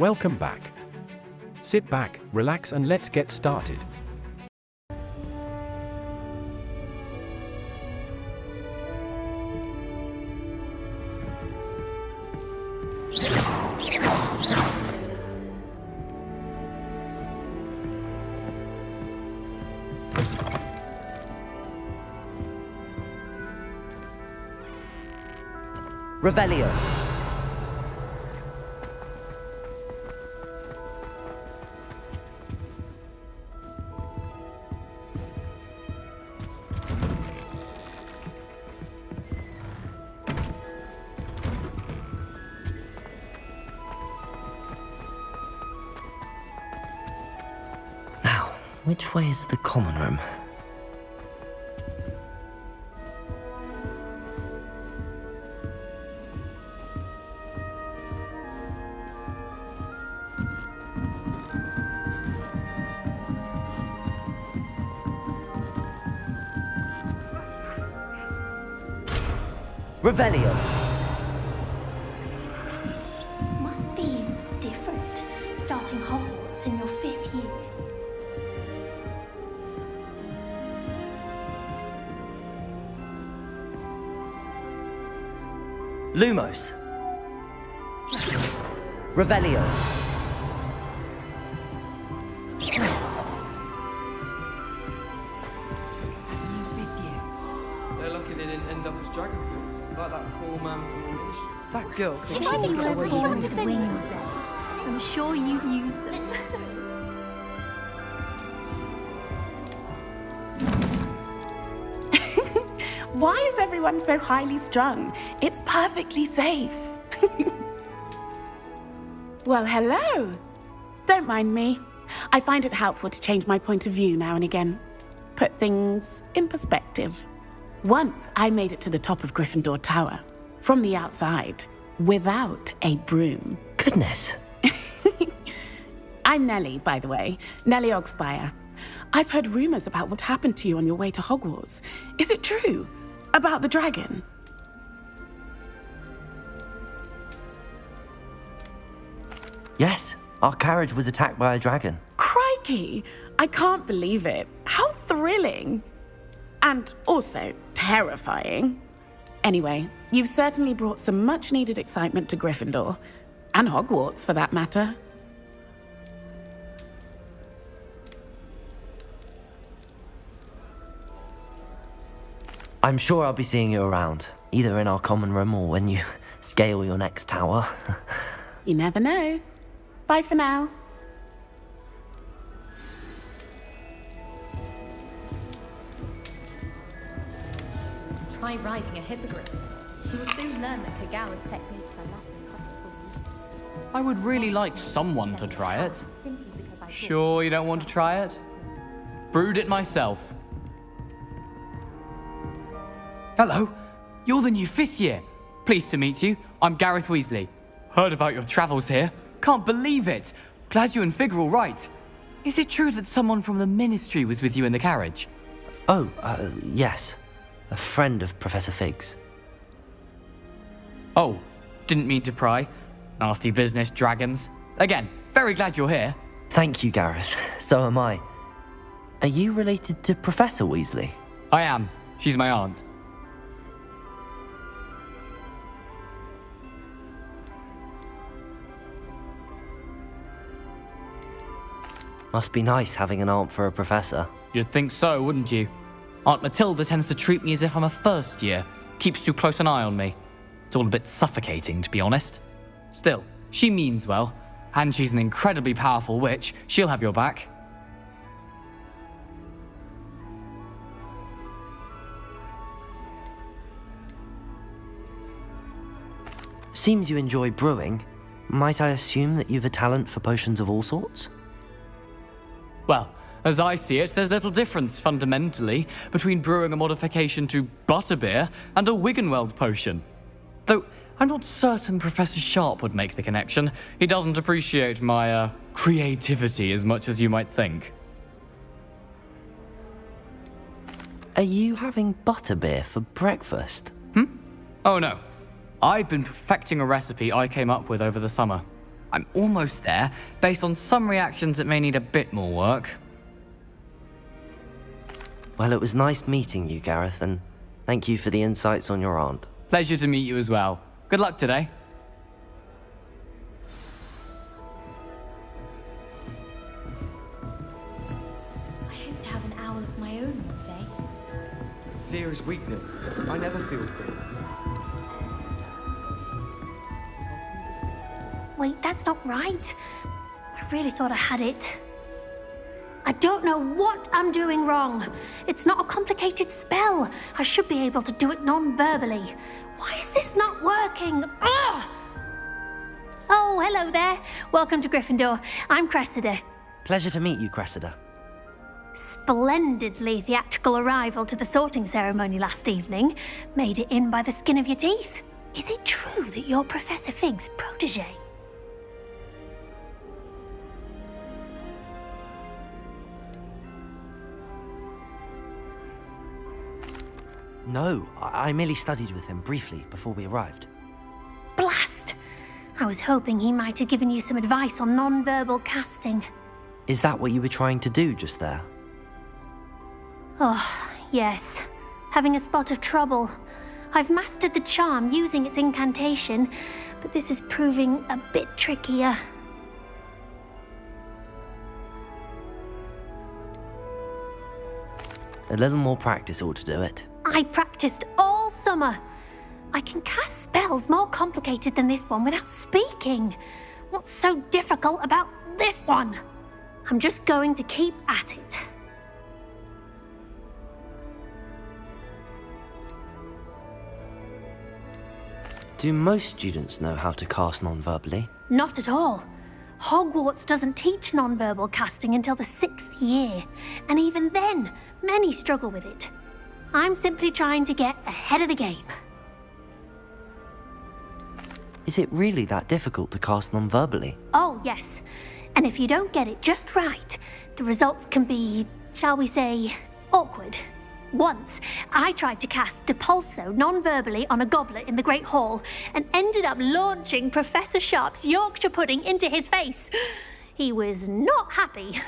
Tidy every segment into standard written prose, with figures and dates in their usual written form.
Welcome back. Sit back, relax and let's get started. Revelio. Now, which way is the common room? Revelio. Must be different, starting Hogwarts in your 5th year. Lumos. Revelio. They're lucky they didn't end up as Dragonfield, like that poor man from the ministry. That girl thinks I she think can there go were away. short of wings there. I'm sure you'd use them. Why is everyone so highly strung? It's perfectly safe. Well, hello. Don't mind me. I find it helpful to change my point of view now and again. Put things in perspective. Once I made it to the top of Gryffindor Tower, from the outside, without a broom. Goodness. I'm Nellie, by the way. Nellie Ogspire. I've heard rumors about what happened to you on your way to Hogwarts. Is it true? About the dragon? Yes, our carriage was attacked by a dragon. Crikey! I can't believe it. How thrilling! And also terrifying. Anyway, you've certainly brought some much-needed excitement to Gryffindor. And Hogwarts, for that matter. I'm sure I'll be seeing you around, either in our common room or when you scale your next tower. You never know. Bye for now. Try riding a hippogriff. You will soon learn that Kagawa's techniques are nothing. I would really like someone to try it. Simply because I thought Sure you don't want to try it? Brewed it myself. Hello, you're the new 5th year. Pleased to meet you. I'm Gareth Weasley. Heard about your travels here. Can't believe it. Glad you and Fig are all right. Is it true that someone from the ministry was with you in the carriage? Oh, yes. A friend of Professor Fig's. Oh, didn't mean to pry. Nasty business, dragons. Again, very glad you're here. Thank you, Gareth. So am I. Are you related to Professor Weasley? I am. She's my aunt. Must be nice having an aunt for a professor. You'd think so, wouldn't you? Aunt Matilda tends to treat me as if I'm a first year, keeps too close an eye on me. It's all a bit suffocating, to be honest. Still, she means well, and she's an incredibly powerful witch. She'll have your back. Seems you enjoy brewing. Might I assume that you've a talent for potions of all sorts? Well, as I see it, there's little difference, fundamentally, between brewing a modification to butterbeer and a Wiggenweld potion. Though, I'm not certain Professor Sharp would make the connection. He doesn't appreciate my, creativity as much as you might think. Are you having butterbeer for breakfast? Oh no. I've been perfecting a recipe I came up with over the summer. I'm almost there. Based on some reactions, it may need a bit more work. Well, it was nice meeting you, Gareth, and thank you for the insights on your aunt. Pleasure to meet you as well. Good luck today. I hope to have an owl of my own one day. Fear is weakness. I never feel fear. Wait, that's not right. I really thought I had it. I don't know what I'm doing wrong. It's not a complicated spell. I should be able to do it non-verbally. Why is this not working? Ugh! Oh, hello there. Welcome to Gryffindor. I'm Cressida. Pleasure to meet you, Cressida. Splendidly theatrical arrival to the sorting ceremony last evening. Made it in by the skin of your teeth. Is it true that you're Professor Fig's protege? No, I merely studied with him briefly before we arrived. Blast! I was hoping he might have given you some advice on non-verbal casting. Is that what you were trying to do just there? Oh, yes. Having a spot of trouble. I've mastered the charm using its incantation, but this is proving a bit trickier. A little more practice ought to do it. I practiced all summer. I can cast spells more complicated than this one without speaking. What's so difficult about this one? I'm just going to keep at it. Do most students know how to cast non-verbally? Not at all. Hogwarts doesn't teach non-verbal casting until the 6th year, and even then, many struggle with it. I'm simply trying to get ahead of the game. Is it really that difficult to cast non-verbally? Oh, yes. And if you don't get it just right, the results can be, shall we say, awkward. Once, I tried to cast Depulso non-verbally on a goblet in the Great Hall and ended up launching Professor Sharp's Yorkshire pudding into his face. He was not happy.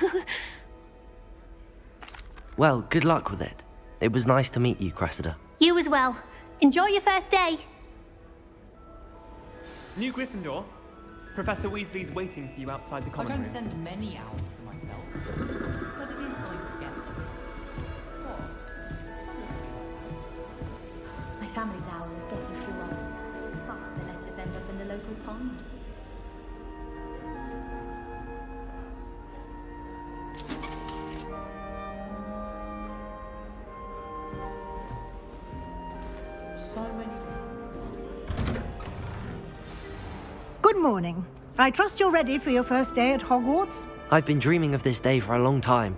Well, good luck with it. It was nice to meet you, Cressida. You as well. Enjoy your first day. New Gryffindor. Professor Weasley's waiting for you outside the I common don't room. send many owls to myself, but it is nice to get them. My family's owl is getting too old. Half the letters end up in the local pond. So many. Good morning. I trust you're ready for your first day at Hogwarts? I've been dreaming of this day for a long time.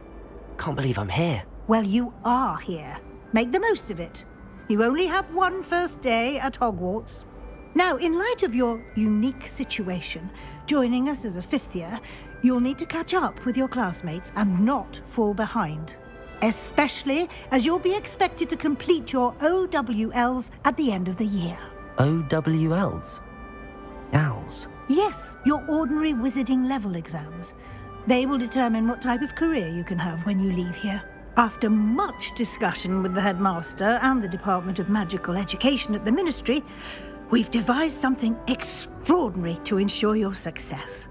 Can't believe I'm here. Well, you are here. Make the most of it. You only have one first day at Hogwarts. Now, in light of your unique situation, joining us as a 5th year, you'll need to catch up with your classmates and not fall behind. Especially as you'll be expected to complete your OWLs at the end of the year. OWLs? Owls? Yes, your ordinary wizarding level exams. They will determine what type of career you can have when you leave here. After much discussion with the headmaster and the Department of Magical Education at the Ministry, we've devised something extraordinary to ensure your success.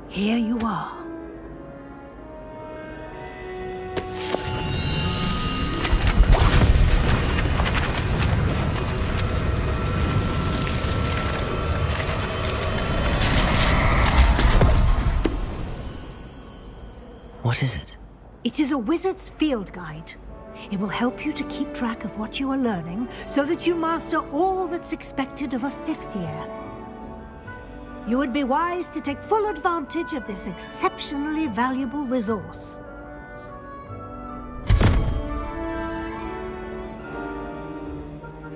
Here you are. What is it? It is a wizard's field guide. It will help you to keep track of what you are learning so that you master all that's expected of a 5th year. You would be wise to take full advantage of this exceptionally valuable resource.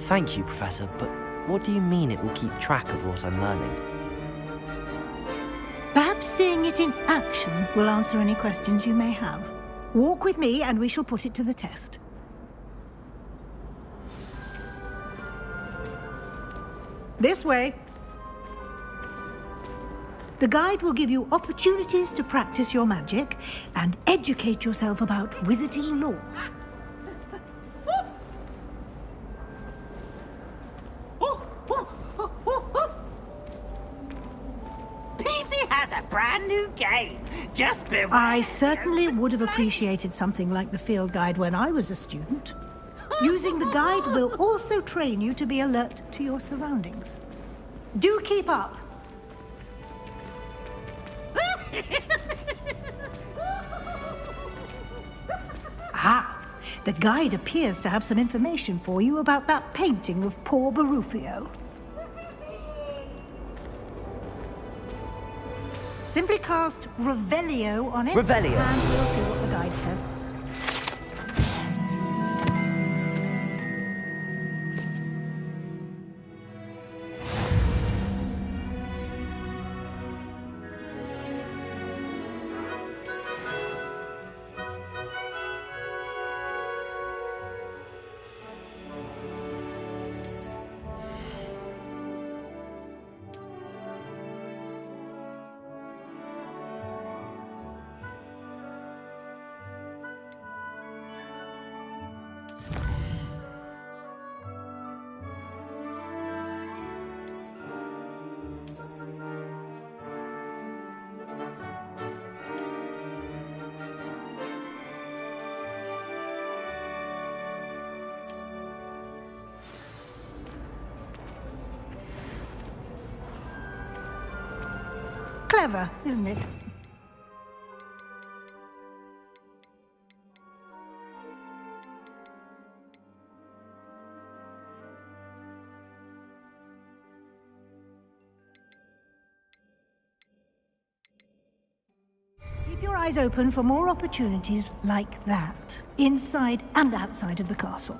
Thank you, Professor, but what do you mean it will keep track of what I'm learning? Perhaps seeing it in action will answer any questions you may have. Walk with me and we shall put it to the test. This way. The guide will give you opportunities to practice your magic and educate yourself about wizarding lore. Peavesy has a brand new game. Just beware. I certainly would have appreciated something like the field guide when I was a student. Using the guide will also train you to be alert to your surroundings. Do keep up. Ah, the guide appears to have some information for you about that painting of poor Barufio. Simply cast Revelio on it. Revelio. And we'll see what the guide says. Clever, isn't it? Keep your eyes open for more opportunities like that, inside and outside of the castle.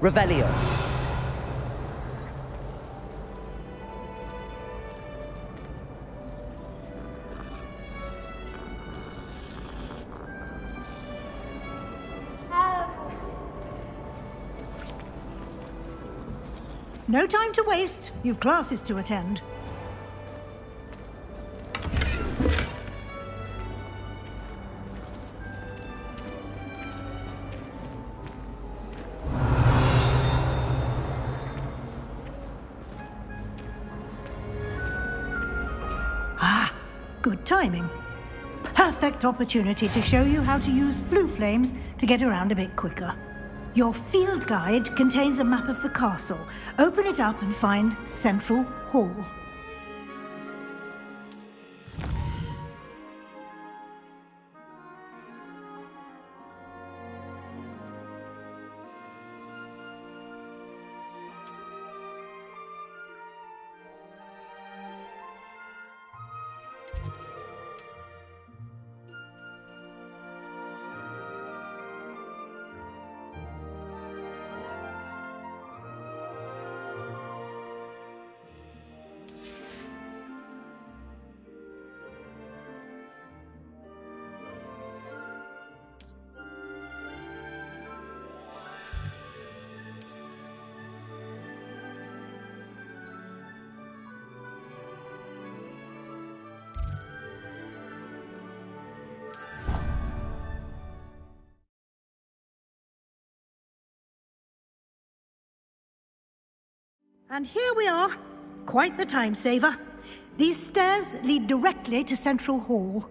Revelio. No time to waste. You've classes to attend. Good timing. Perfect opportunity to show you how to use flue flames to get around a bit quicker. Your field guide contains a map of the castle. Open it up and find Central Hall. And here we are. Quite the time saver. These stairs lead directly to Central Hall.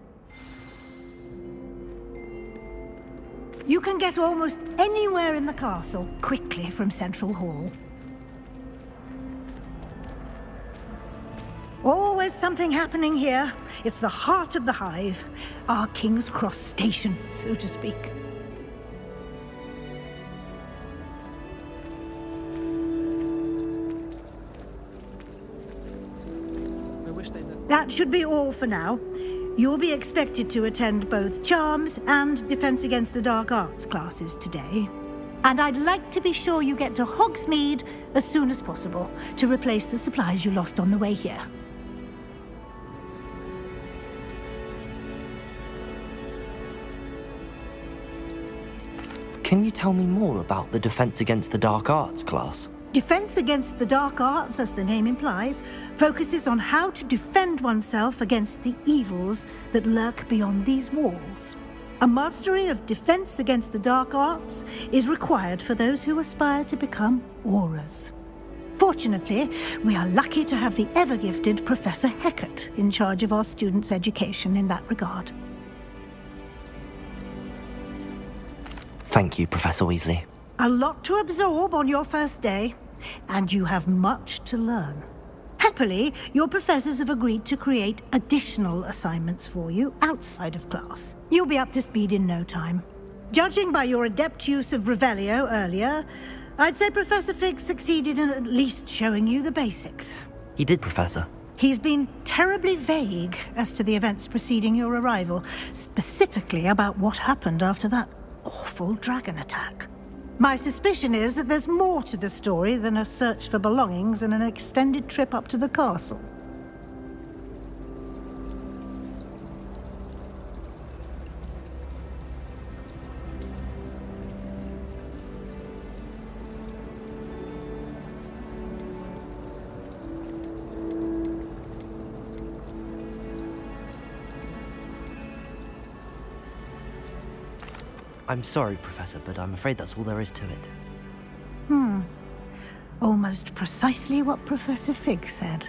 You can get almost anywhere in the castle quickly from Central Hall. Always something happening here. It's the heart of the hive. Our King's Cross station, so to speak. That should be all for now. You'll be expected to attend both Charms and Defense Against the Dark Arts classes today. And I'd like to be sure you get to Hogsmeade as soon as possible to replace the supplies you lost on the way here. Can you tell me more about the Defense Against the Dark Arts class? Defense Against the Dark Arts, as the name implies, focuses on how to defend oneself against the evils that lurk beyond these walls. A mastery of Defense Against the Dark Arts is required for those who aspire to become Auras. Fortunately, we are lucky to have the ever-gifted Professor Hecat in charge of our students' education in that regard. Thank you, Professor Weasley. A lot to absorb on your first day, and you have much to learn. Happily, your professors have agreed to create additional assignments for you outside of class. You'll be up to speed in no time. Judging by your adept use of Revelio earlier, I'd say Professor Fig succeeded in at least showing you the basics. He did, Professor. He's been terribly vague as to the events preceding your arrival, specifically about what happened after that awful dragon attack. My suspicion is that there's more to the story than a search for belongings and an extended trip up to the castle. I'm sorry, Professor, but I'm afraid that's all there is to it. Almost precisely what Professor Fig said.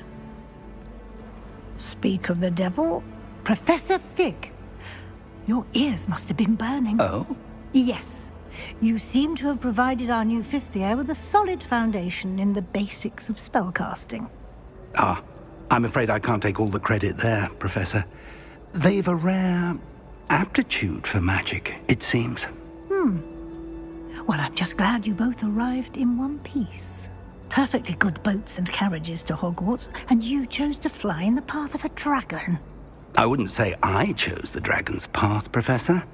Speak of the devil, Professor Fig. Your ears must have been burning. Oh? Yes. You seem to have provided our new fifth year with a solid foundation in the basics of spellcasting. Ah, I'm afraid I can't take all the credit there, Professor. They've a rare aptitude for magic, it seems. Well, I'm just glad you both arrived in one piece. Perfectly good boats and carriages to Hogwarts, and you chose to fly in the path of a dragon. I wouldn't say I chose the dragon's path, Professor.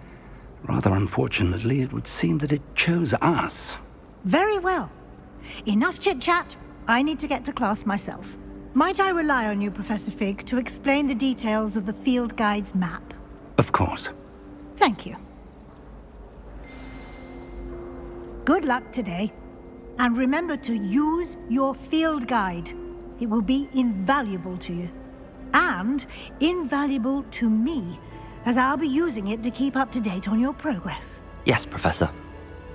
Rather unfortunately, it would seem that it chose us. Very well. Enough chit-chat. I need to get to class myself. Might I rely on you, Professor Fig, to explain the details of the field guide's map? Of course. Thank you. Good luck today. And remember to use your field guide. It will be invaluable to you. And invaluable to me, as I'll be using it to keep up to date on your progress. Yes, Professor.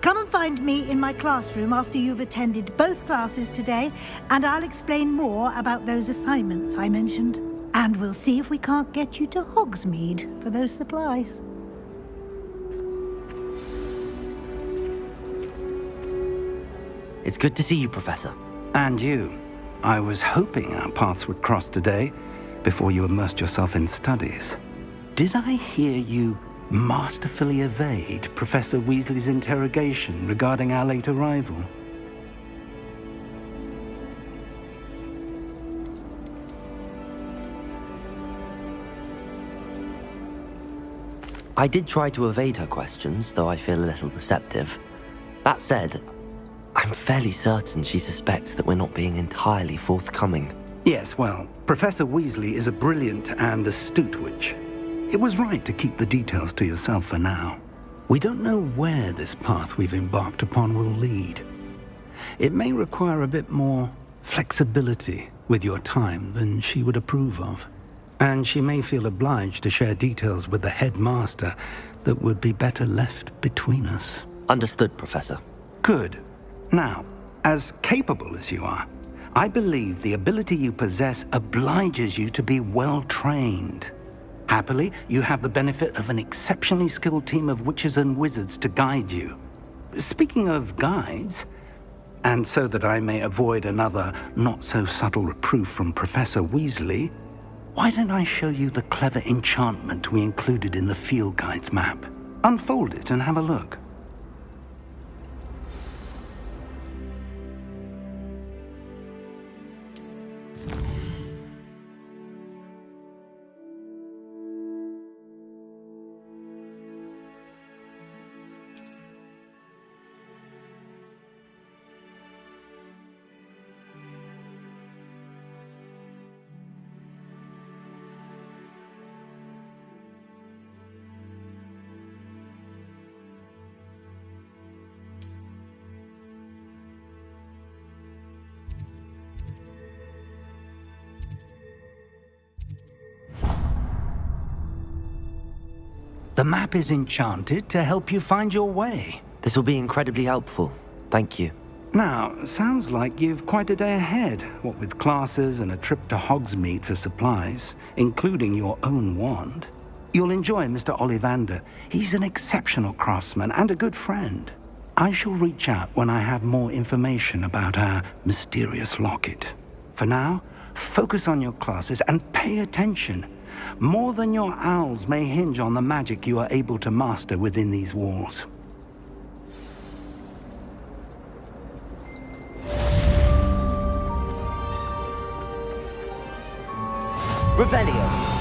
Come and find me in my classroom after you've attended both classes today, and I'll explain more about those assignments I mentioned. And we'll see if we can't get you to Hogsmeade for those supplies. It's good to see you, Professor. And you. I was hoping our paths would cross today, before you immersed yourself in studies. Did I hear you masterfully evade Professor Weasley's interrogation regarding our late arrival? I did try to evade her questions, though I feel a little deceptive. That said, I'm fairly certain she suspects that we're not being entirely forthcoming. Yes, well, Professor Weasley is a brilliant and astute witch. It was right to keep the details to yourself for now. We don't know where this path we've embarked upon will lead. It may require a bit more flexibility with your time than she would approve of. And she may feel obliged to share details with the headmaster that would be better left between us. Understood, Professor. Good. Now, as capable as you are, I believe the ability you possess obliges you to be well-trained. Happily, you have the benefit of an exceptionally skilled team of witches and wizards to guide you. Speaking of guides, and so that I may avoid another not-so-subtle reproof from Professor Weasley, why don't I show you the clever enchantment we included in the field guide's map? Unfold it and have a look. The map is enchanted to help you find your way. This will be incredibly helpful. Thank you. Now, sounds like you've quite a day ahead, what with classes and a trip to Hogsmeade for supplies, including your own wand. You'll enjoy Mr. Ollivander. He's an exceptional craftsman and a good friend. I shall reach out when I have more information about our mysterious locket. For now, focus on your classes and pay attention. More than your owls may hinge on the magic you are able to master within these walls. Revelio.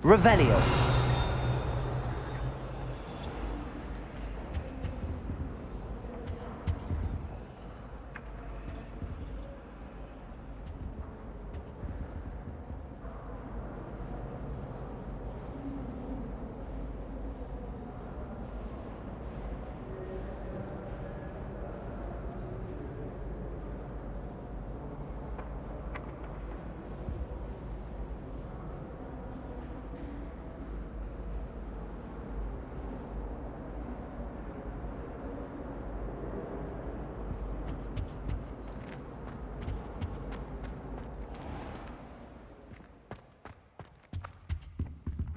Revelio.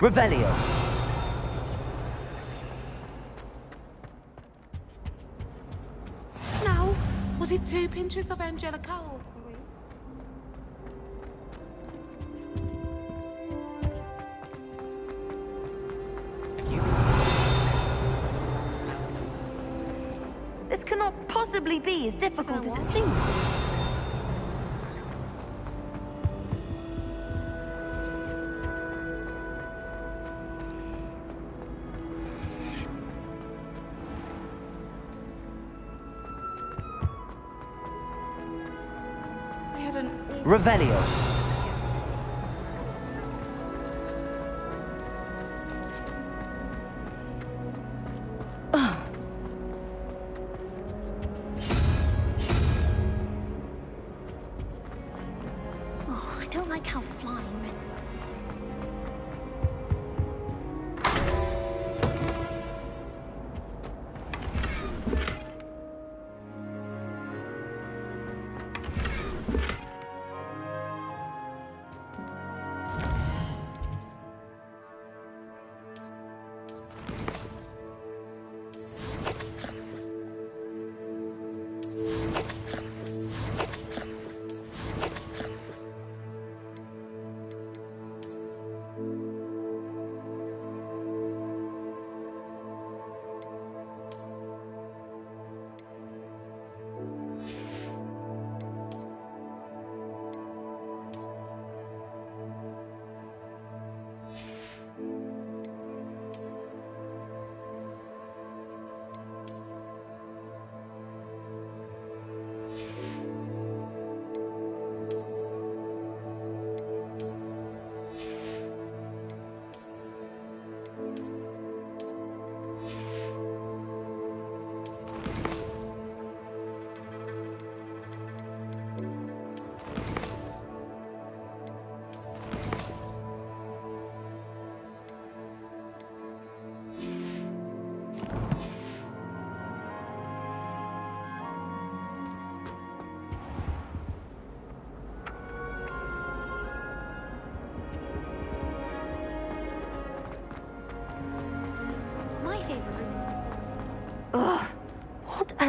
Revelio. No. Was it 2 pinches of Angelica? This cannot possibly be as difficult as it seems. Revelio. Oh, I don't like how flying messes.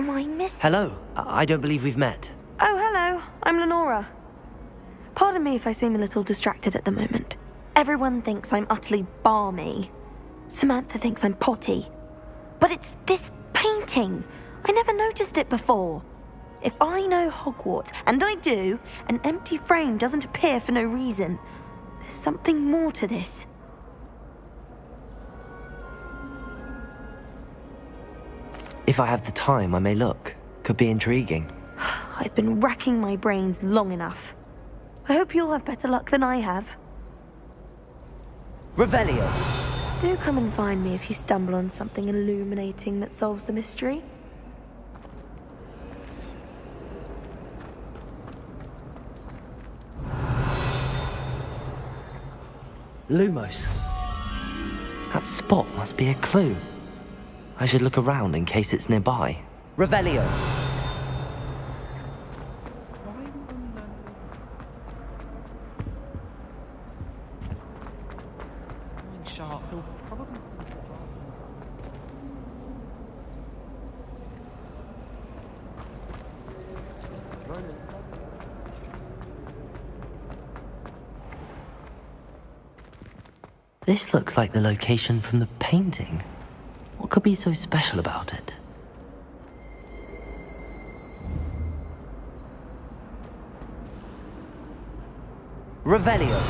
Am I missing? Hello. I don't believe we've met. Oh, hello. I'm Lenora. Pardon me if I seem a little distracted at the moment. Everyone thinks I'm utterly balmy. Samantha thinks I'm potty. But it's this painting. I never noticed it before. If I know Hogwarts, and I do, an empty frame doesn't appear for no reason. There's something more to this. If I have the time, I may look. Could be intriguing. I've been racking my brains long enough. I hope you'll have better luck than I have. Revelio! Do come and find me if you stumble on something illuminating that solves the mystery. Lumos. That spot must be a clue. I should look around in case it's nearby. Revelio! Sharp, he'll probably... This looks like the location from the painting. What could be so special about it? Revelio!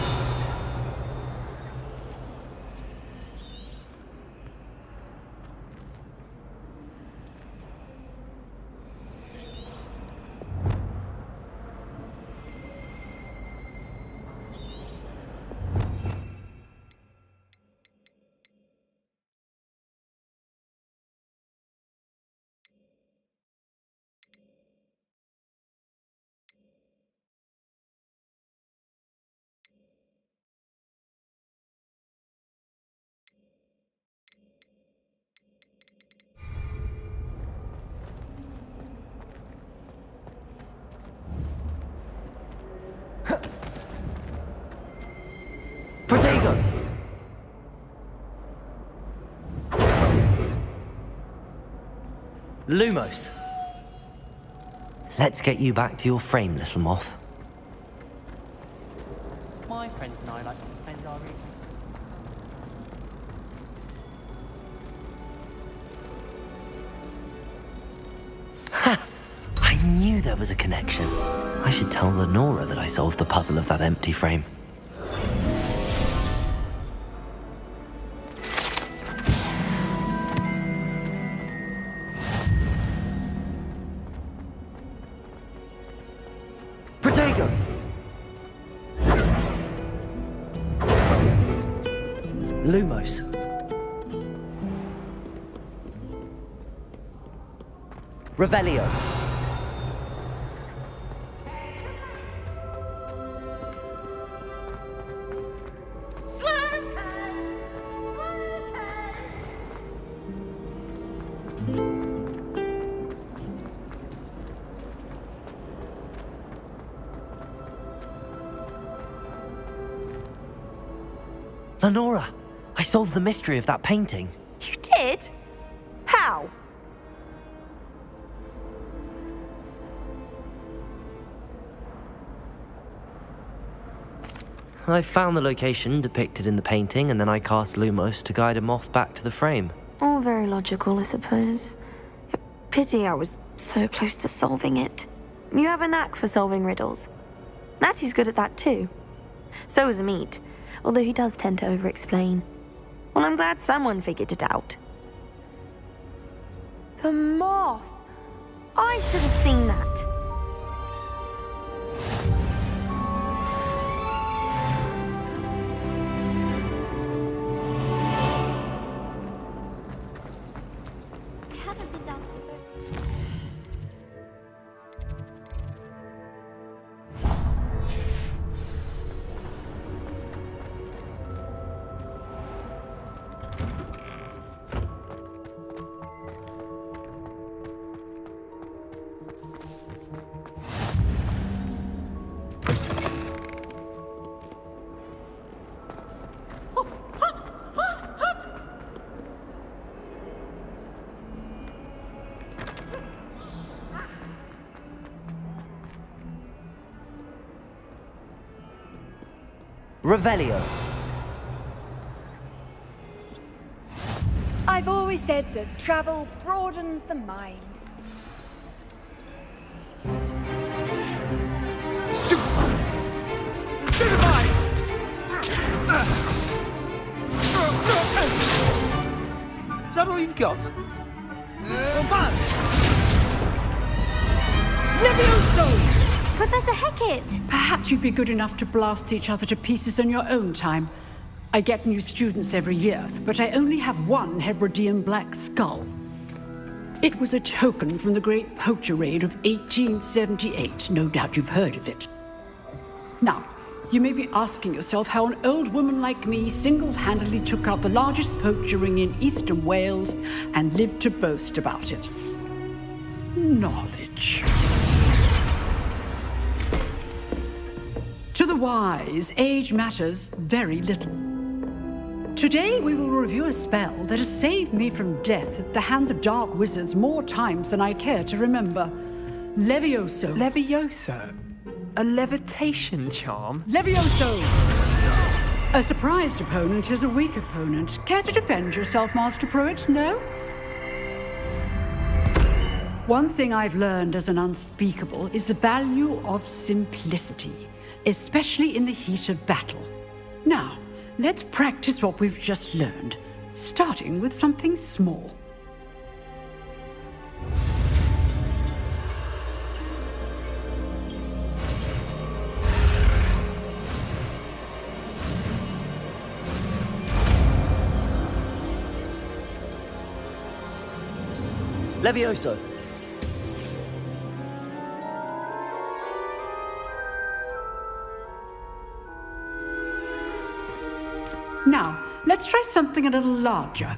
Protego! Lumos. Let's get you back to your frame, little moth. My friends and I like to spend our evenings. Ha! I knew there was a connection. I should tell Lenora that I solved the puzzle of that empty frame. Protego! Lumos. Revelio. Lenora, I solved the mystery of that painting. You did? How? I found the location depicted in the painting, and then I cast Lumos to guide a moth back to the frame. All very logical, I suppose. Pity I was so close to solving it. You have a knack for solving riddles. Natty's good at that too. So is Meat, although he does tend to over-explain. Well, I'm glad someone figured it out. The moth! I should have seen that. Revelio. I've always said that travel broadens the mind. Stupefy! Is that all you've got? Levioso! Professor Hecat! Perhaps you'd be good enough to blast each other to pieces in your own time. I get new students every year, but I only have one Hebridean black skull. It was a token from the Great Poacher Raid of 1878. No doubt you've heard of it. Now, you may be asking yourself how an old woman like me single-handedly took out the largest poacher ring in eastern Wales and lived to boast about it. Knowledge. To the wise, age matters very little. Today we will review a spell that has saved me from death at the hands of dark wizards more times than I care to remember. Levioso. Levioso? A levitation charm? Levioso! A surprised opponent is a weak opponent. Care to defend yourself, Master Pruitt? No? One thing I've learned as an unspeakable is the value of simplicity, especially in the heat of battle. Now, let's practice what we've just learned, starting with something small. Levioso. Now, let's try something a little larger.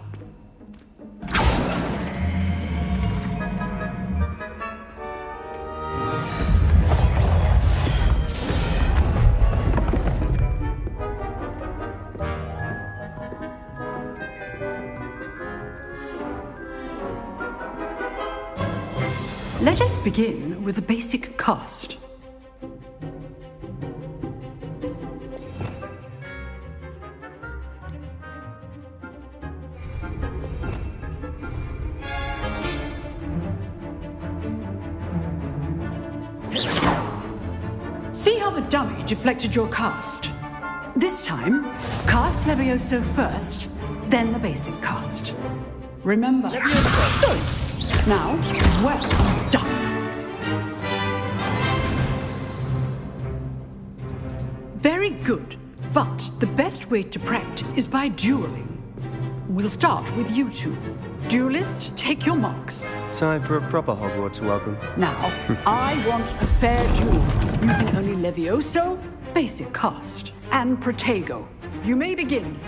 Let us begin with the basic cast. See how the dummy deflected your cast? This time, cast Levioso first, then the basic cast. Remember, Levioso. Now, well done. Very good, but the best way to practice is by dueling. We'll start with you two. Duelists, take your marks. Time for a proper Hogwarts welcome. Now, I want a fair duel, using only Levioso, basic cast, and Protego. You may begin.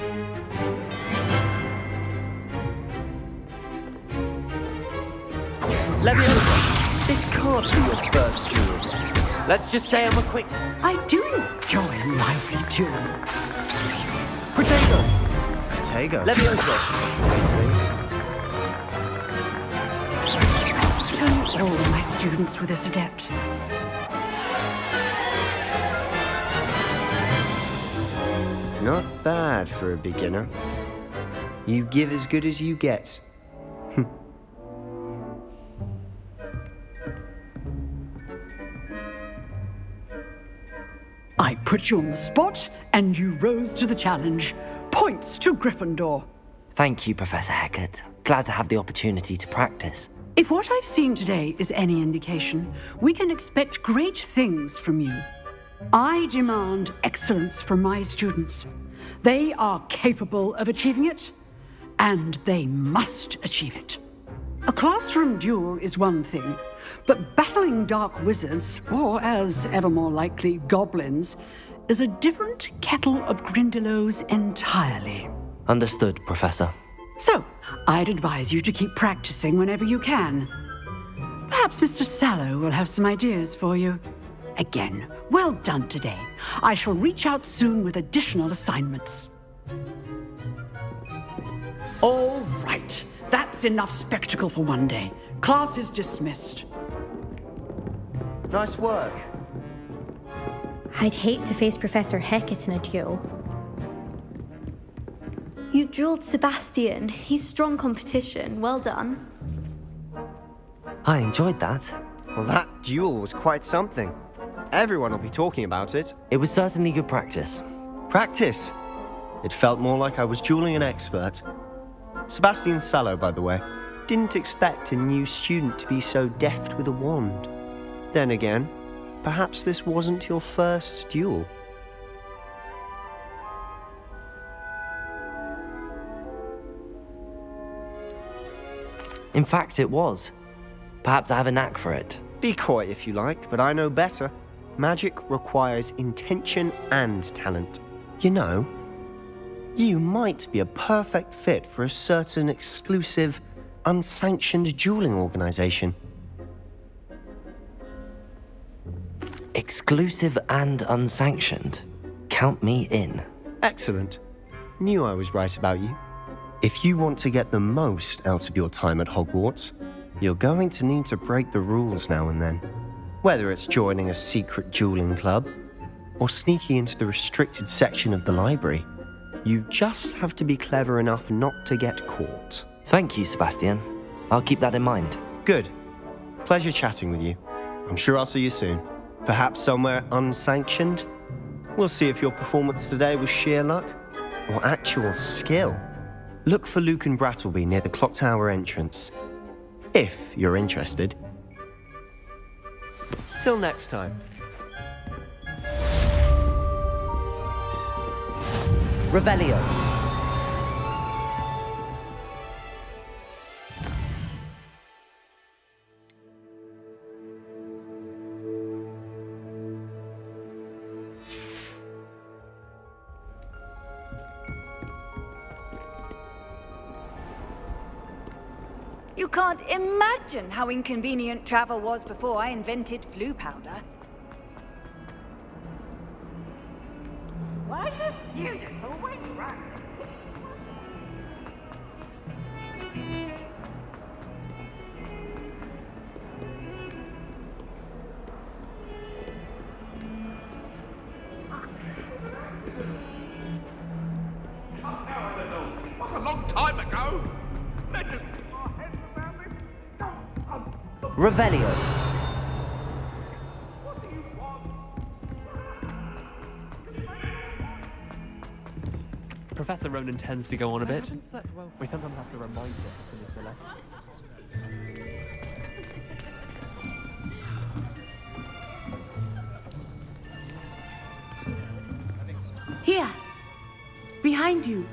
Levioso, this can't be your first duel. Let's just say I'm a quick... I do enjoy a lively duel. Protego. Protego? Levioso. If only all my students were this adept. Not bad for a beginner. You give as good as you get. I put you on the spot, and you rose to the challenge. Points to Gryffindor. Thank you, Professor Hecat. Glad to have the opportunity to practice. If what I've seen today is any indication, we can expect great things from you. I demand excellence from my students. They are capable of achieving it, and they must achieve it. A classroom duel is one thing, but battling dark wizards, or as ever more likely, goblins, is a different kettle of Grindylows entirely. Understood, Professor. So, I'd advise you to keep practicing whenever you can. Perhaps Mr. Sallow will have some ideas for you. Again, well done today. I shall reach out soon with additional assignments. All right. That's enough spectacle for one day. Class is dismissed. Nice work. I'd hate to face Professor Hecat in a duel. You dueled Sebastian. He's strong competition. Well done. I enjoyed that. Well, that duel was quite something. Everyone will be talking about it. It was certainly good practice. Practice? It felt more like I was dueling an expert. Sebastian Sallow, by the way, didn't expect a new student to be so deft with a wand. Then again, perhaps this wasn't your first duel. In fact, it was. Perhaps I have a knack for it. Be coy if you like, but I know better. Magic requires intention and talent. You know, you might be a perfect fit for a certain exclusive, unsanctioned dueling organization. Exclusive and unsanctioned. Count me in. Excellent. Knew I was right about you. If you want to get the most out of your time at Hogwarts, you're going to need to break the rules now and then. Whether it's joining a secret dueling club, or sneaking into the restricted section of the library, you just have to be clever enough not to get caught. Thank you, Sebastian. I'll keep that in mind. Good. Pleasure chatting with you. I'm sure I'll see you soon. Perhaps somewhere unsanctioned? We'll see if your performance today was sheer luck or actual skill. Look for Luke and Brattleby near the clock tower entrance, if you're interested. Till next time. Revelio. You can't imagine how inconvenient travel was before I invented flu powder. Why the student always run? What a long time ago! Revelio. Professor Ronan tends to go on a bit. We sometimes have to remind him to this relax. Here. Behind you.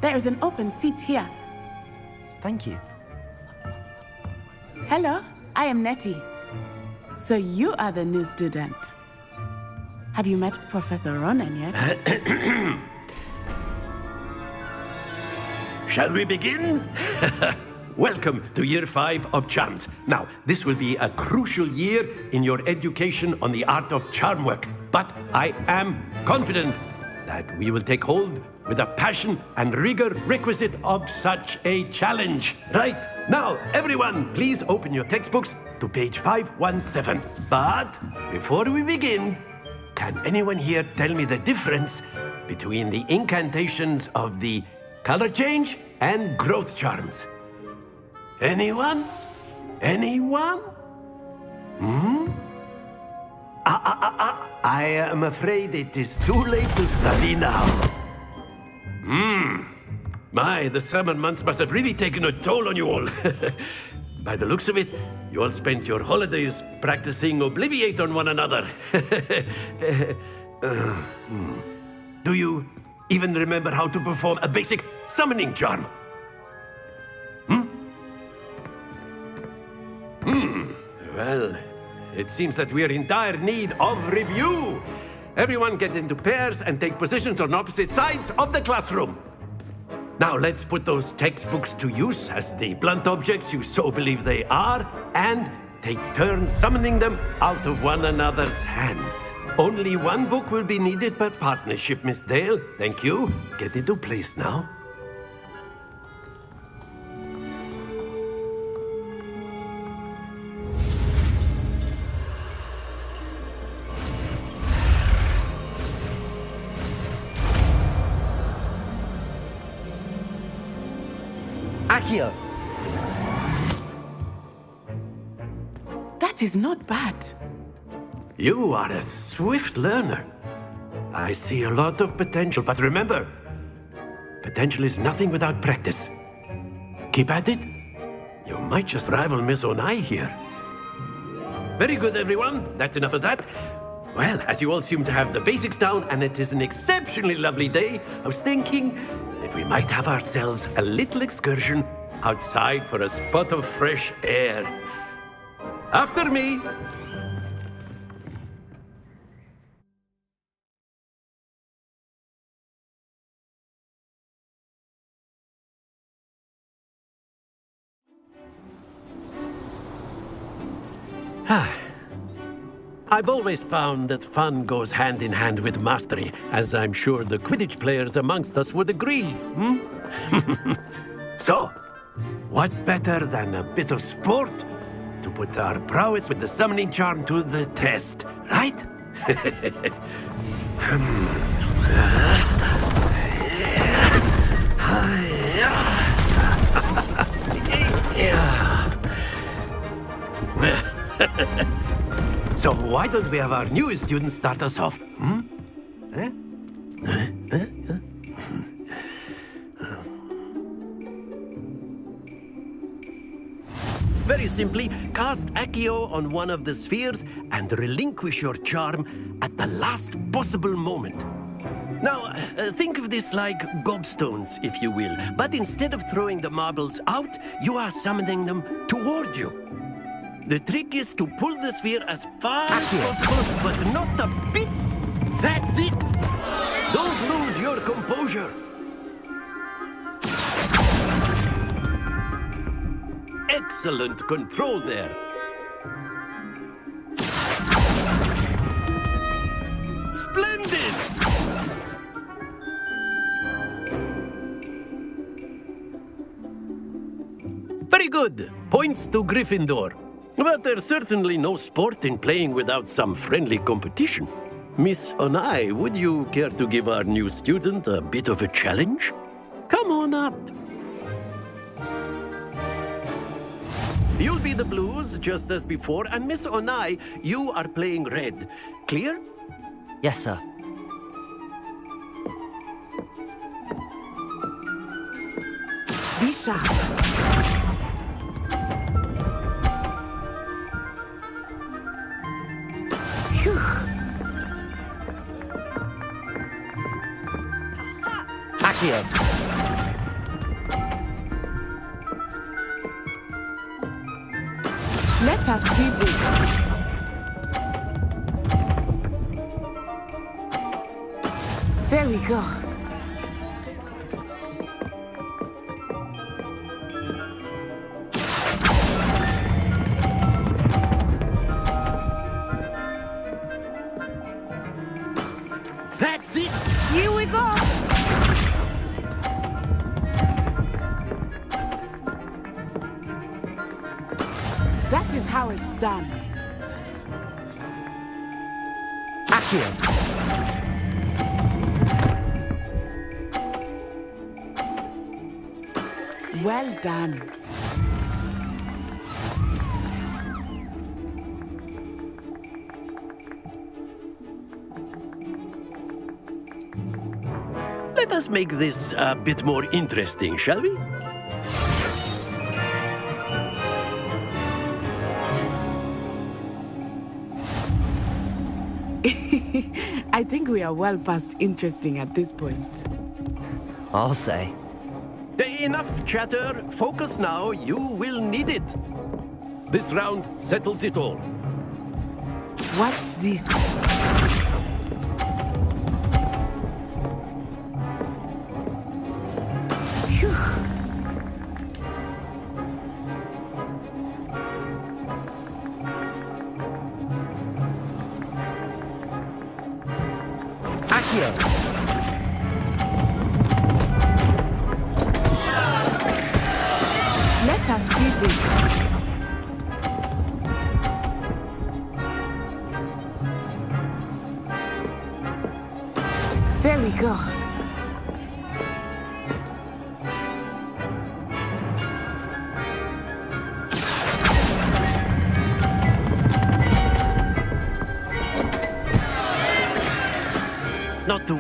There is an open seat here. Thank you. Hello, I am Nettie. So you are the new student. Have you met Professor Ronan yet? Shall we begin? Welcome to Year 5 of Charms. Now, this will be a crucial year in your education on the art of charm work. But I am confident that we will take hold with the passion and rigor requisite of such a challenge. Right, now, everyone, please open your textbooks to page 517. But before we begin, can anyone here tell me the difference between the incantations of the color change and growth charms? Anyone? Anyone? I am afraid it is too late to study now. My, the summer months must have really taken a toll on you all. By the looks of it, you all spent your holidays practicing Obliviate on one another. Do you even remember how to perform a basic summoning charm? Well, it seems that we are in dire need of review. Everyone get into pairs and take positions on opposite sides of the classroom. Now let's put those textbooks to use as the blunt objects you so believe they are, and take turns summoning them out of one another's hands. Only one book will be needed per partnership, Miss Dale. Thank you. Get into place now. Accio! That is not bad. You are a swift learner. I see a lot of potential, but remember, potential is nothing without practice. Keep at it. You might just rival Miss Onai here. Very good, everyone. That's enough of that. Well, as you all seem to have the basics down, and it is an exceptionally lovely day, I was thinking that we might have ourselves a little excursion outside for a spot of fresh air. After me! I've always found that fun goes hand in hand with mastery, as I'm sure the Quidditch players amongst us would agree, So, what better than a bit of sport to put our prowess with the summoning charm to the test, right? So why don't we have our newest student start us off? Very simply, cast Accio on one of the spheres and relinquish your charm at the last possible moment. Now, think of this like gobstones, if you will, but instead of throwing the marbles out, you are summoning them toward you. The trick is to pull the sphere as far as possible, but not a bit. That's it! Don't lose your composure. Excellent control there. Splendid! Very good. Points to Gryffindor. But there's certainly no sport in playing without some friendly competition. Miss Onai, would you care to give our new student a bit of a challenge? Come on up. You'll be the blues, just as before, and Miss Onai, you are playing red. Clear? Yes, sir. Be sharp. Accio! Let us do this. There we go. That's it! Here we go! That is how it's done. Accio! Well done. Let us make this a bit more interesting, shall we? I think we are well past interesting at this point. I'll say. Enough chatter. Focus now. You will need it. This round settles it all. Watch this. Phew. Accio! Let us do this. There we go.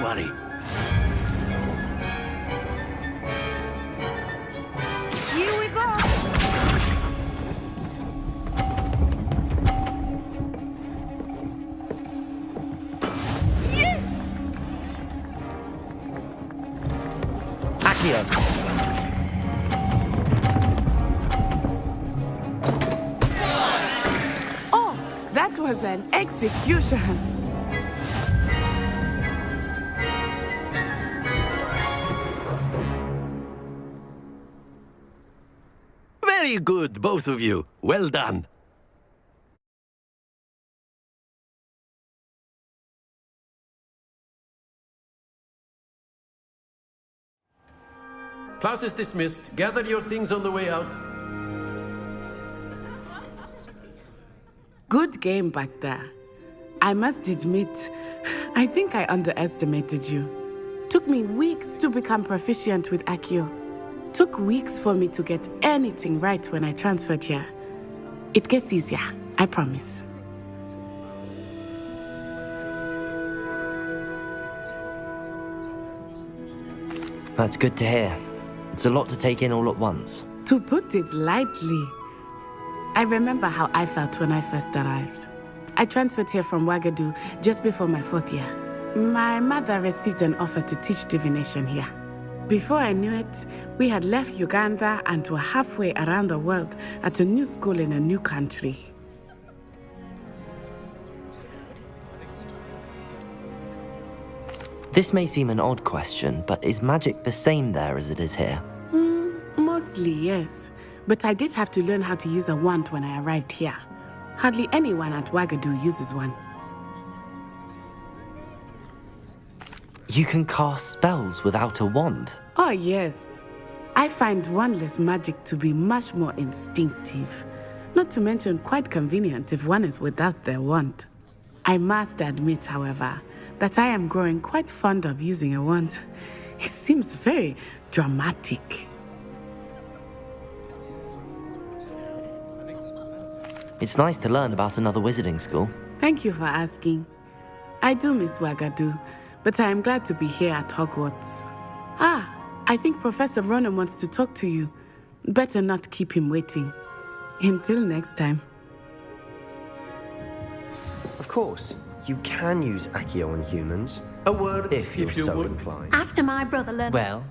sorry. Here we go! Yes! Accio! Oh, that was an execution. Very good, both of you. Well done. Class is dismissed. Gather your things on the way out. Good game back there. I must admit, I think I underestimated you. Took me weeks to become proficient with Accio. Took weeks for me to get anything right when I transferred here. It gets easier, I promise. That's good to hear. It's a lot to take in all at once. To put it lightly, I remember how I felt when I first arrived. I transferred here from Wagadu just before my 4th year. My mother received an offer to teach divination here. Before I knew it, we had left Uganda and were halfway around the world at a new school in a new country. This may seem an odd question, but is magic the same there as it is here? Mostly, yes. But I did have to learn how to use a wand when I arrived here. Hardly anyone at Wagadu uses one. You can cast spells without a wand? Oh, yes. I find wandless magic to be much more instinctive. Not to mention quite convenient if one is without their wand. I must admit, however, that I am growing quite fond of using a wand. It seems very dramatic. It's nice to learn about another wizarding school. Thank you for asking. I do miss Wagadu, but I am glad to be here at Hogwarts. I think Professor Ronan wants to talk to you. Better not keep him waiting. Until next time. Of course, you can use Accio on humans. A word if you're you so would. inclined. After my brother learned... Well,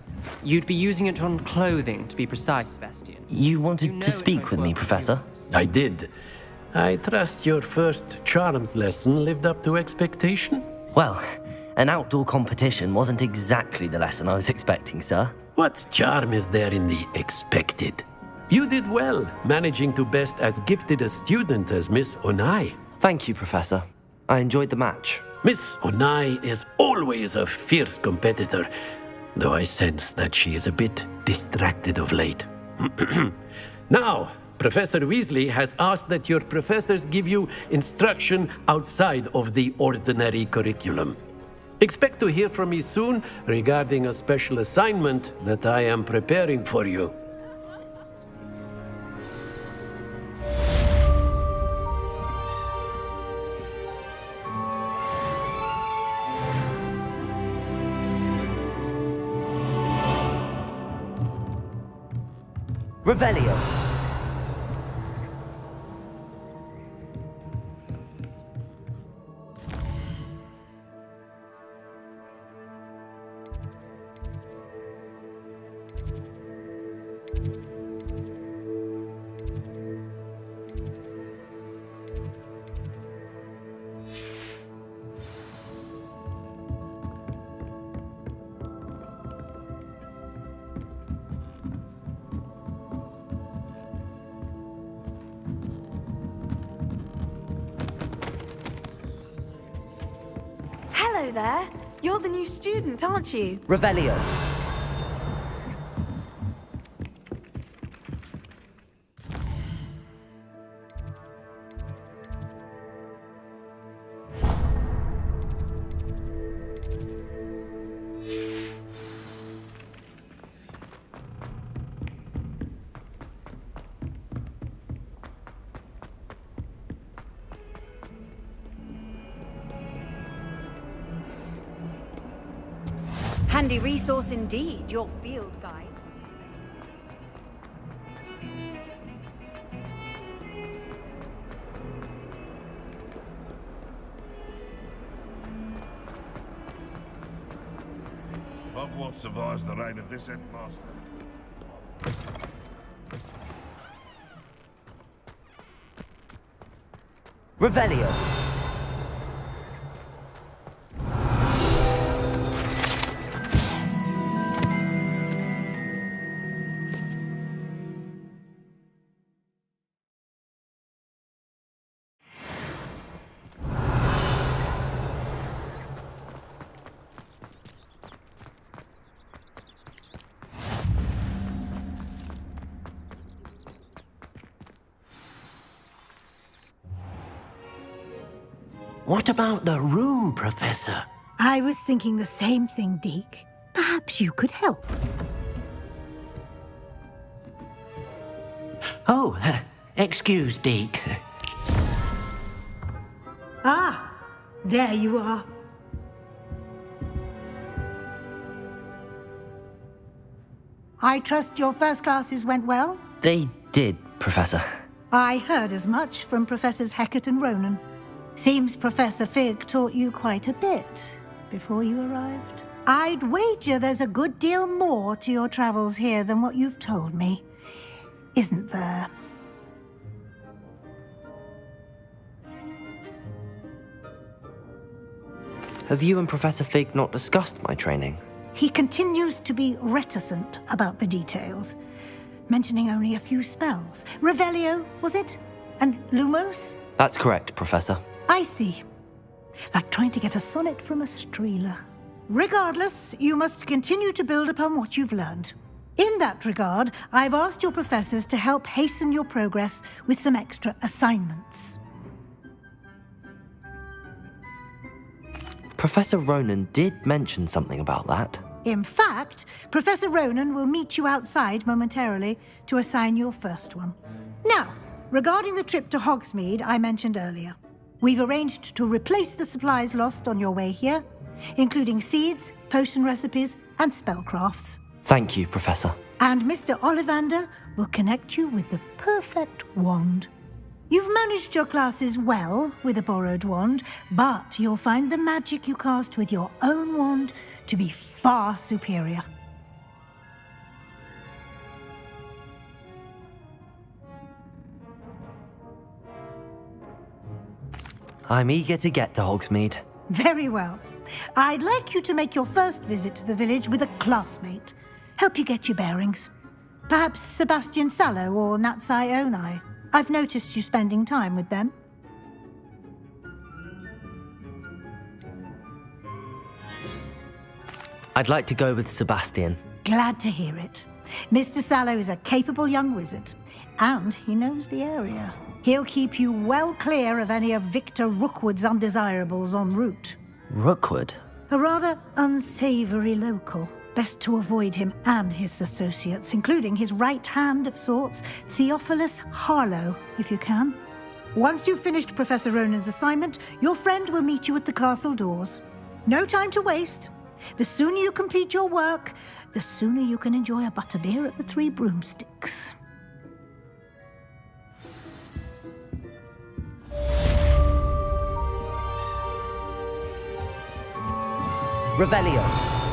you'd be using it on clothing, to be precise, Sebastian. You wanted to speak with me, Professor? I did. I trust your first charms lesson lived up to expectation? Well, an outdoor competition wasn't exactly the lesson I was expecting, sir. What charm is there in the expected? You did well, managing to best as gifted a student as Miss Onai. Thank you, Professor. I enjoyed the match. Miss Onai is always a fierce competitor, though I sense that she is a bit distracted of late. Now, Professor Weasley has asked that your professors give you instruction outside of the ordinary curriculum. Expect to hear from me soon regarding a special assignment that I am preparing for you. Revelio. Hello there. You're the new student, aren't you? Revelio. Handy resource indeed, your field guide. Hogwarts survives the reign of this headmaster. Revelio. What about the room, Professor? I was thinking the same thing, Deke. Perhaps you could help. Oh, excuse, Deke. Ah, there you are. I trust your first classes went well? They did, Professor. I heard as much from Professors Hecat and Ronan. Seems Professor Fig taught you quite a bit before you arrived. I'd wager there's a good deal more to your travels here than what you've told me, isn't there? Have you and Professor Fig not discussed my training? He continues to be reticent about the details, mentioning only a few spells. Revelio, was it? And Lumos? That's correct, Professor. I see. Like trying to get a sonnet from a streeler. Regardless, you must continue to build upon what you've learned. In that regard, I've asked your professors to help hasten your progress with some extra assignments. Professor Ronan did mention something about that. In fact, Professor Ronan will meet you outside momentarily to assign your first one. Now, regarding the trip to Hogsmeade I mentioned earlier, we've arranged to replace the supplies lost on your way here, including seeds, potion recipes, and spellcrafts. Thank you, Professor. And Mr. Ollivander will connect you with the perfect wand. You've managed your classes well with a borrowed wand, but you'll find the magic you cast with your own wand to be far superior. I'm eager to get to Hogsmeade. Very well. I'd like you to make your first visit to the village with a classmate. Help you get your bearings. Perhaps Sebastian Sallow or Natsai Onai. I've noticed you spending time with them. I'd like to go with Sebastian. Glad to hear it. Mr. Sallow is a capable young wizard, and he knows the area. He'll keep you well clear of any of Victor Rookwood's undesirables en route. Rookwood? A rather unsavory local. Best to avoid him and his associates, including his right hand of sorts, Theophilus Harlow, if you can. Once you've finished Professor Ronan's assignment, your friend will meet you at the castle doors. No time to waste. The sooner you complete your work, the sooner you can enjoy a butterbeer at the Three Broomsticks. Revelio.